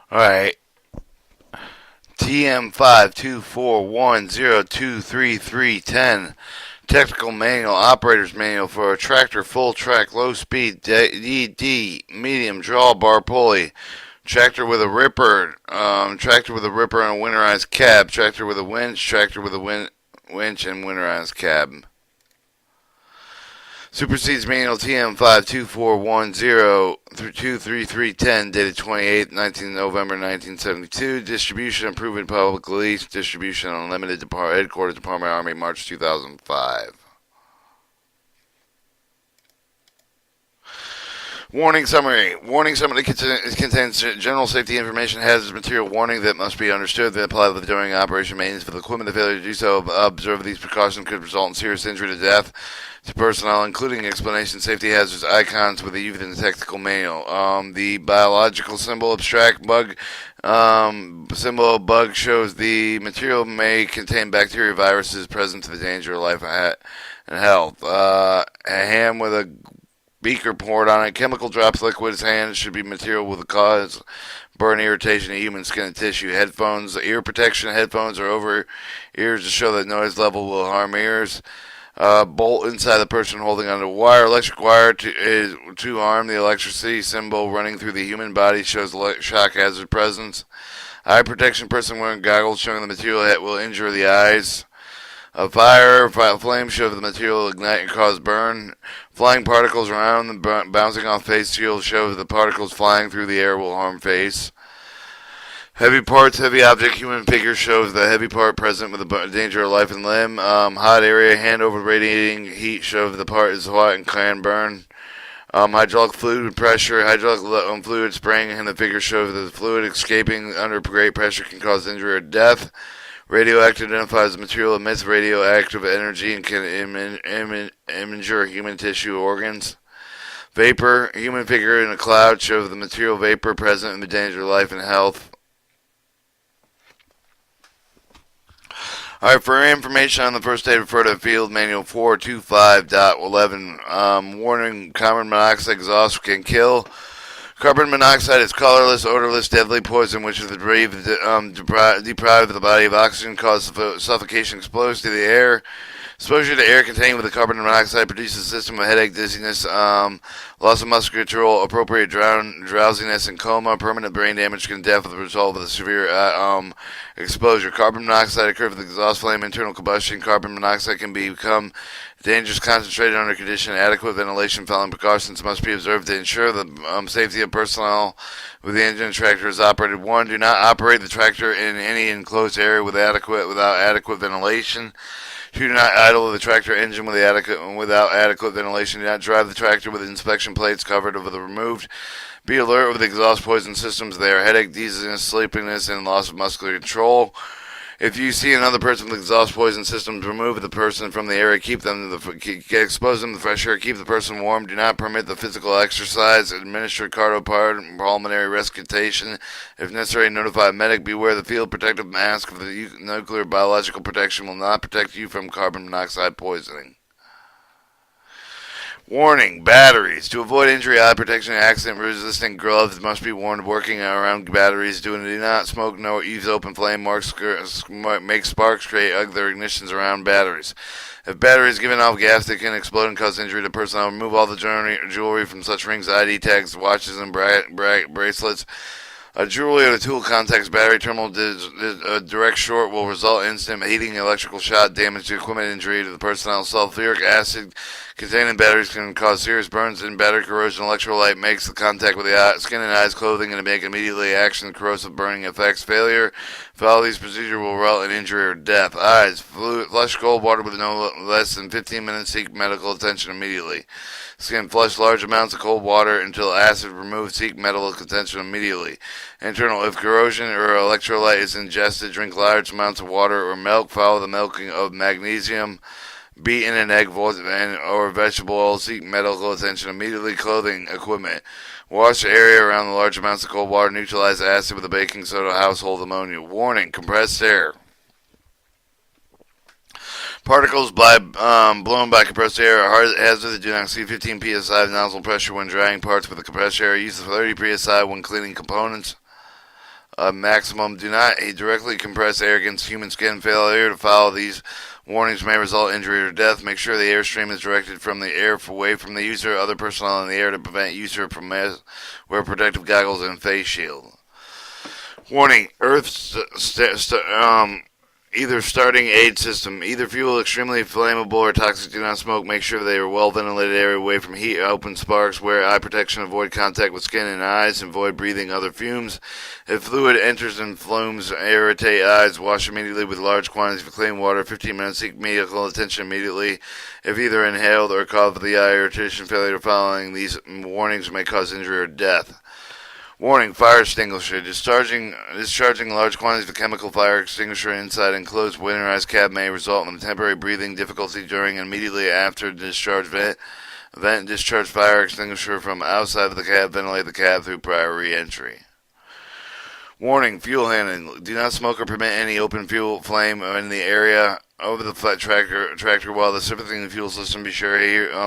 Alright. TM5241023310. Technical Manual, Operator's Manual for a Tractor Full Track Low Speed DD Medium Drawbar Pulley. Tractor with a ripper, tractor with a ripper and a winterized cab. Tractor with a winch, tractor with a winch and winterized cab. Supersedes Manual TM5241023310, dated 28th, 19 November 1972. Distribution approved public lease. Distribution unlimited. Headquarters Department Army, March 2005. Warning summary. Warning summary contains general safety information, hazardous material warning that must be understood that apply during operation maintenance. For the equipment, the failure to do so, observe these precautions could result in serious injury to death to personnel, including explanation safety hazards icons with even the technical manual. The biological symbol abstract bug symbol of bug shows the material may contain bacteria, viruses present to the danger of life and health. A hand with a beaker poured on it. Chemical drops liquid. Hands should be material with a cause burn, irritation of human skin and tissue. Headphones, ear protection headphones are over ears to show that noise level will harm ears. Bolt inside the person holding onto wire. Electric wire to arm. The electricity symbol running through the human body shows shock hazard presence. Eye protection, person wearing goggles showing the material that will injure the eyes. A flame show the material will ignite and cause burn. Flying particles around the bouncing off face shield show the particles flying through the air will harm face. Heavy parts, heavy object, human figure shows the heavy part present with the danger of life and limb. Hot area, hand over radiating heat shows the part is hot and can burn. Hydraulic fluid pressure, hydraulic fluid spraying in the figure shows that the fluid escaping under great pressure can cause injury or death. Radioactive identifies the material emits radioactive energy and can injure human tissue organs. Vapor, human figure in a cloud shows the material vapor present in the danger of life and health. Alright, for information on the first aid, refer to Field Manual 425.11. Warning, carbon monoxide exhaust can kill. Carbon monoxide is colorless, odorless, deadly poison which is deprive the body of oxygen, cause suffocation, explodes to the air. Exposure to air contained with the carbon monoxide produces a system of headache, dizziness, loss of muscle control, appropriate drowsiness, and coma. Permanent brain damage can death as a result of the severe exposure. Carbon monoxide occurs with exhaust flame, internal combustion. Carbon monoxide can become dangerous concentrated under condition. Adequate ventilation following precautions must be observed to ensure the safety of personnel with the engine and tractor is operated. 1. Do not operate the tractor in any enclosed area without adequate ventilation. 2. Do not idle the tractor engine without adequate ventilation. Do not drive the tractor with inspection plates covered over the removed. Be alert with exhaust poison systems. They are headache, dizziness, sleepiness, and loss of muscular control. If you see another person with exhaust poison systems, remove the person from the area. Expose them to the fresh air. Keep the person warm. Do not permit the physical exercise. Administer cardiopulmonary resuscitation. If necessary, notify a medic. Beware the field protective mask of the nuclear biological protection will not protect you from carbon monoxide poisoning. Warning, batteries. To avoid injury, eye protection, and accident-resistant gloves must be worn working around batteries. Do not smoke, no use open flame, make sparks, create other ignitions around batteries. If battery is giving off gas that can explode and cause injury to personnel, remove all the jewelry from such rings, ID tags, watches, and bracelets. A jewelry or the tool contacts battery terminal. A direct short will result in instant heating, electrical shock, damage to equipment, injury to the personnel. Sulfuric acid containing batteries can cause serious burns and battery corrosion. Electrolyte makes the contact with the skin and eyes, clothing, and to make immediately action corrosive burning effects. Failure follow these procedures will result in injury or death. Eyes, flush cold water with no less than 15 minutes. Seek medical attention immediately. Skin, flush large amounts of cold water until acid removed. Seek medical attention immediately. Internal, if corrosion or electrolyte is ingested, drink large amounts of water or milk. Follow the milking of magnesium. Beaten an egg or vegetable oil. Seek medical attention immediately. Clothing, equipment. Wash the area around the large amounts of cold water. Neutralize acid with a baking soda, household ammonia. Warning, compressed air. Particles blown by compressed air are hazardous. Do not exceed 15 psi of nozzle pressure when drying parts with the compressed air. Use 30 psi when cleaning components. Maximum. Do not directly compress air against human skin. Failure to follow these warnings may result in injury or death. Make sure the airstream is directed from the air away from the user. Other personnel in the air to prevent user from wear protective goggles and face shield. Warning: either starting aid system. Either fuel extremely flammable or toxic. Do not smoke. Make sure they are well ventilated area away from heat, open sparks. Wear eye protection. Avoid contact with skin and eyes. Avoid breathing other fumes. If fluid enters and fumes irritate eyes, wash immediately with large quantities of clean water. 15 minutes. Seek medical attention immediately. If either inhaled or coughed with the eye irritation, failure following these warnings may cause injury or death. Warning: fire extinguisher. Discharging large quantities of chemical fire extinguisher inside enclosed winterized cab may result in temporary breathing difficulty during and immediately after discharge. Vent discharge fire extinguisher from outside of the cab. Ventilate the cab through prior re-entry. Warning: fuel handling. Do not smoke or permit any open fuel flame in the area over the flat tractor while the servicing the fuel system. Be sure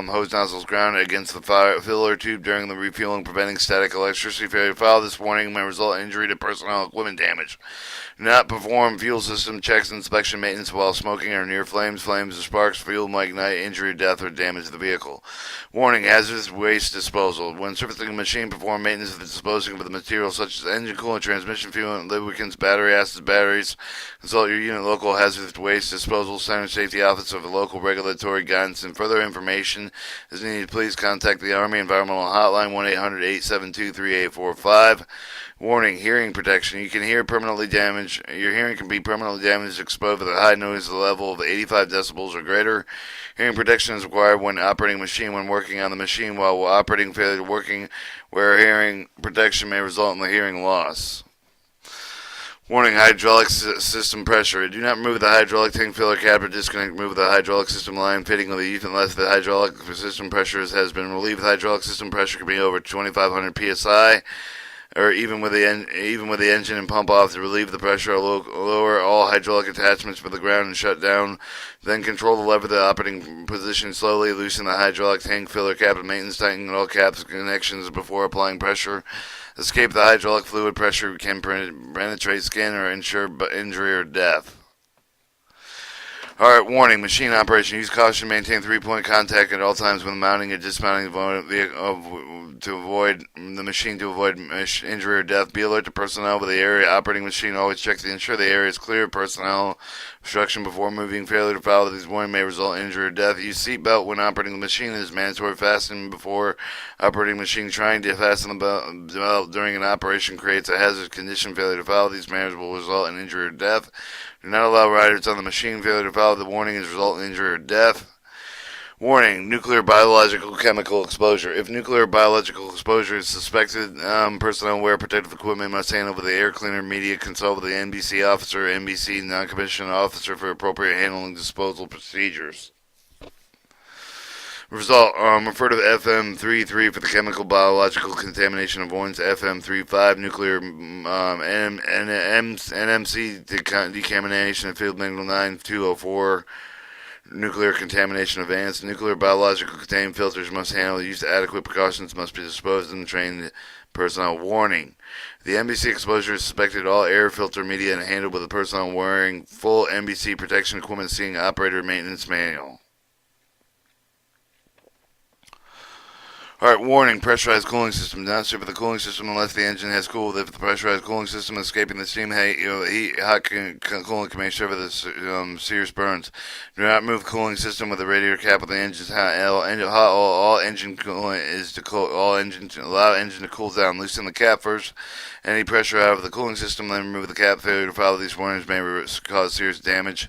hose nozzles grounded against the filler tube during the refueling, preventing static electricity failure. Follow this warning may result in injury to personnel, equipment damage. Do not perform fuel system checks, inspection, maintenance while smoking or near flames. Flames or sparks, fuel might ignite, injury, death, or damage to the vehicle. Warning: hazardous waste disposal. When servicing a machine, perform maintenance of the disposing of the materials such as engine coolant, transmission fuel, lubricants, battery acids, batteries. Consult your unit local hazardous waste disposal center safety office of local regulatory guidance, and further information is needed. Please contact the Army Environmental Hotline 1-800-872-3845. Warning: hearing protection. You can hear permanently damaged. Your hearing can be permanently damaged exposed to a high noise level of 85 decibels or greater. Hearing protection is required when operating a machine. When working on the machine while operating, failure to working where hearing protection may result in the hearing loss. Warning: hydraulic system pressure. Do not remove the hydraulic tank filler cap or disconnect. Remove the hydraulic system line fitting leaf unless the hydraulic system pressure has been relieved. Hydraulic system pressure can be over 2,500 psi. Or even with the engine and pump off. To relieve the pressure, lower all hydraulic attachments for the ground and shut down. Then control the lever to the operating position slowly. Loosen the hydraulic tank filler cap and maintenance. Tighten all caps connections before applying pressure. Escape the hydraulic fluid. Pressure can penetrate skin or ensure injury or death. Alright, warning: machine operation. Use caution. Maintain 3-point contact at all times when mounting and dismounting to avoid the machine to avoid injury or death. Be alert to personnel with the area operating machine. Always check to ensure the area is clear of personnel obstruction before moving. Failure to follow these warnings may result in injury or death. Use seatbelt when operating the machine. It is mandatory. Fasten before operating machine. Trying to fasten the belt during an operation creates a hazard condition. Failure to follow these measures will result in injury or death. Do not allow riders on the machine. Failure to follow the warning is result in injury or death. Warning: nuclear, biological, chemical exposure. If nuclear or biological exposure is suspected, personnel wear protective equipment, must handle with the air cleaner. Media consult with the NBC officer or NBC non-commissioned officer for appropriate handling disposal procedures. Result: refer to the FM33 for the chemical biological contamination avoidance. FM35 nuclear NMC decontamination of field medical 9204 nuclear contamination advanced. Nuclear biological containment filters must handle. Use adequate precautions must be disposed in trained personnel. Warning: the NBC exposure is suspected. All air filter media and handled with the personnel wearing full NBC protection equipment. Seeing operator maintenance manual. Alright, warning: pressurized cooling system. Do not serve the cooling system unless the engine has cooled. If the pressurized cooling system is escaping the steam, hot coolant may serve the serious burns. Do not move cooling system with the radiator cap of the engine's hot. All engine coolant is to allow engine to cool down. Loosen the cap first. Any pressure out of the cooling system, then remove the cap. Failure to follow these warnings may cause serious damage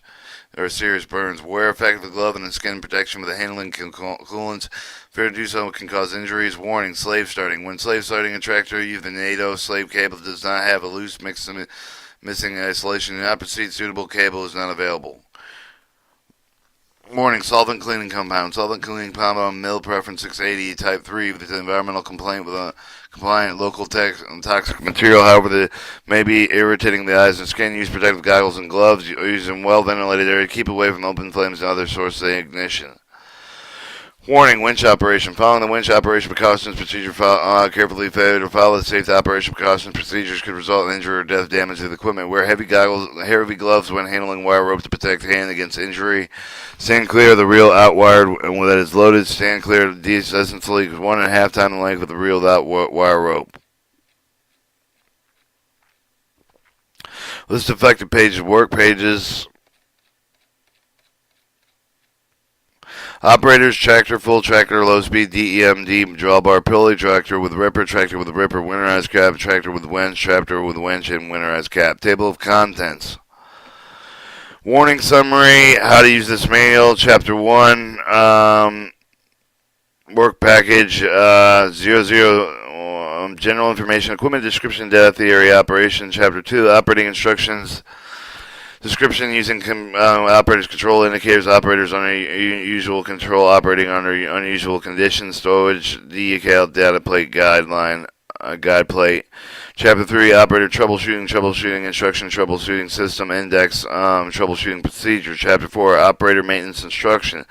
or serious burns. Wear effective glove and skin protection with the handling coolants. Failure to do so can cause injuries. Warning: slave starting. When slave starting a tractor, use the NATO slave cable does not have a loose missing isolation. Do not proceed. Suitable cable is not available. Warning: solvent cleaning compound. Solvent cleaning compound mill preference 680 type 3 with the environmental complaint with a compliant local toxic material. However, they may be irritating the eyes and skin. Use protective goggles and gloves. Use in well ventilated area. Keep away from open flames and other sources of ignition. Warning, winch operation. Following the winch operation precautions procedure, carefully failure to follow the safety operation precautions procedures could result in injury or death, damage to the equipment. Wear heavy goggles, heavy gloves when handling wire rope to protect the hand against injury. Stand clear of the reel outwired and that is loaded. Stand clear of the distance leak 1.5 times the length of the reel without wire rope. List affected pages, work pages. Operators, Tractorfull, tractor, low speed, DEMD, drawbar, pulley, tractor with ripper, winterized cap, tractor with winch, and winterized cap. Table of contents. Warning summary, how to use this manual, Chapter 1, work package, 00, general information, equipment description, data theory, operation, Chapter 2, operating instructions, description using operators control indicators, operators under usual control, operating under unusual conditions, storage, decal, data plate, guide plate. Chapter 3, operator troubleshooting instruction, troubleshooting system index, troubleshooting procedure. Chapter 4, operator maintenance instruction,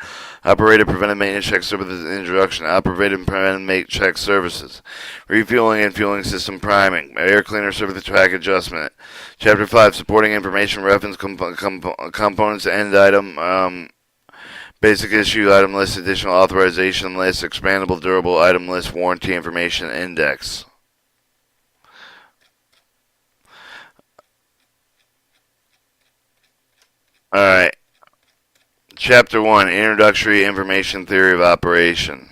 operator preventive maintenance check services introduction, operator preventive maintenance check services, refueling and fueling system priming, air cleaner service track adjustment. Chapter 5, supporting information, reference components, end item, basic issue item list, additional authorization list, expandable durable item list, warranty information index. Alright. Chapter 1, Introductory Information Theory of Operation.